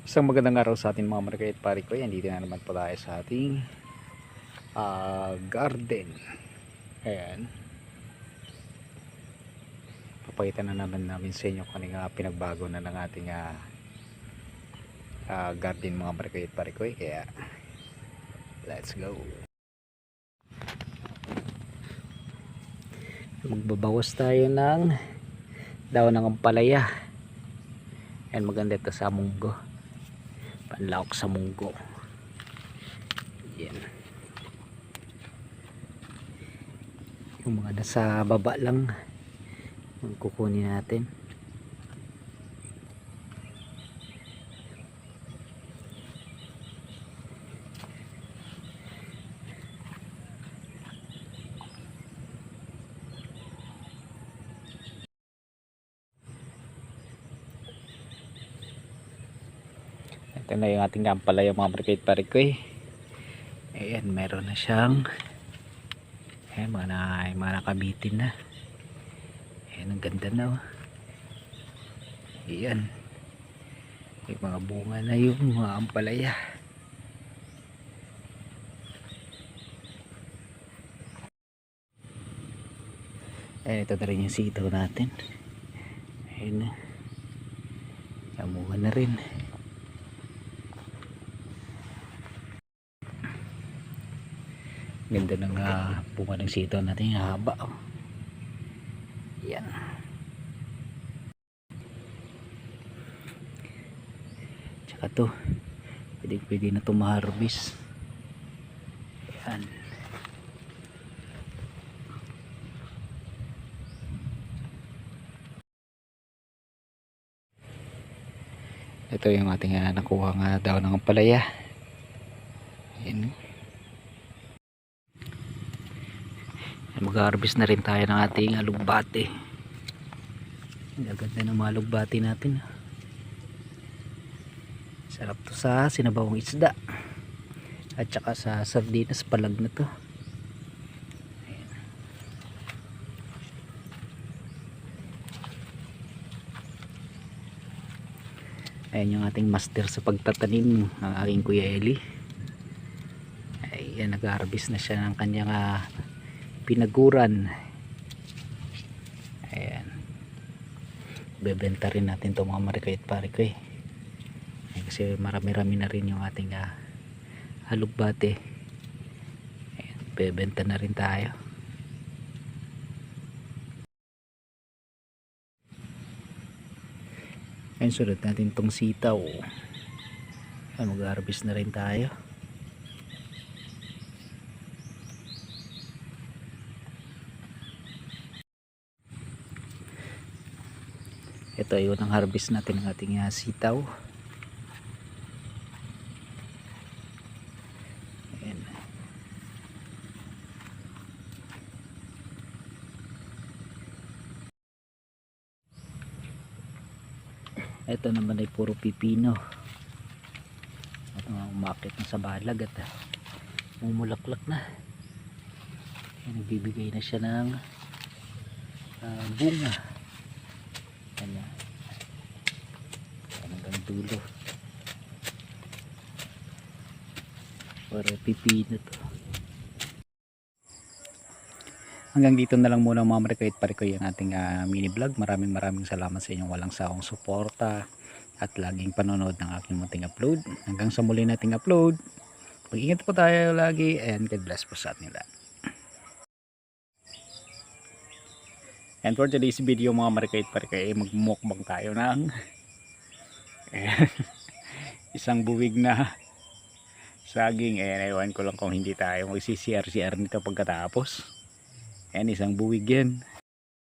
Isang magandang araw sa ating mga marikay at pari ko. Andito na naman po tayo sa ating garden. Ayan. Papakita na naman namin sa inyo kung ano pinagbago na ng ating garden mga marikay at pari ko. Kaya let's go. Magbabawas tayo ng daon ng ampalaya. Ayan, maganda ito sa munggo. Panlawak sa munggo. Yan. Yung mga nasa baba lang kukunin natin. Ito na yung ating ampalaya mga marikit parikoy. Ayan, meron na siyang ayan, mga nakabitin na. Ayan, ang ganda na oh. Ayan, may mga bunga na yung mga ampalaya. Ayan, ito na rin yung sitaw natin. Ayan na, namuha na rin. Ganda ng bunga ng sitaw natin, haba oh. Ayan. Tsaka to, pwede na ito ma-harvest. Ayan. Ito yung ating nakuha nga daw ng ampalaya. Ayan. Mag-harvest na rin tayo ng ating alugbate. Ang ganda ng mga alugbate natin. Sarap to sa sinabawang isda at saka sa sardinas, palag na to. Ayan yung ating master sa pagtatanim, ang aking Kuya Eli. Ayan, nag-harvest na siya ng kanyang pinaguran. Ayan, bebenta rin natin to mga marikoy at parikoy. Kasi marami-rami na rin yung ating alugbate. Ayan, bebenta na rin tayo. Ayan, sunod natin tong sitaw. Ayan, mag-harvest na rin tayo. Ito yung ang harvest natin ng ating sitaw. Ayan. Ito naman ay puro pipino. At umakit na sa balag at mumulaklak na. Ayan, nagbibigay na siya ng bunga. Ayan, hanggang dulo. Puro pipino to. Hanggang dito na lang muna mga marikoy at parikoy ang ating mini vlog. Maraming salamat sa inyong walang sawang suporta at laging panonood ng aking munting upload. Hanggang sa muli nating upload, mag-ingat po tayo lagi and God bless po sa ating lahat. And for today's video mga marikoy at parikoy, magmumukbang tayo ng isang buwig na saging. Ewan ko lang kung hindi tayo magsisiyar-siyar nito pagkatapos. Ayan, isang buwig yan.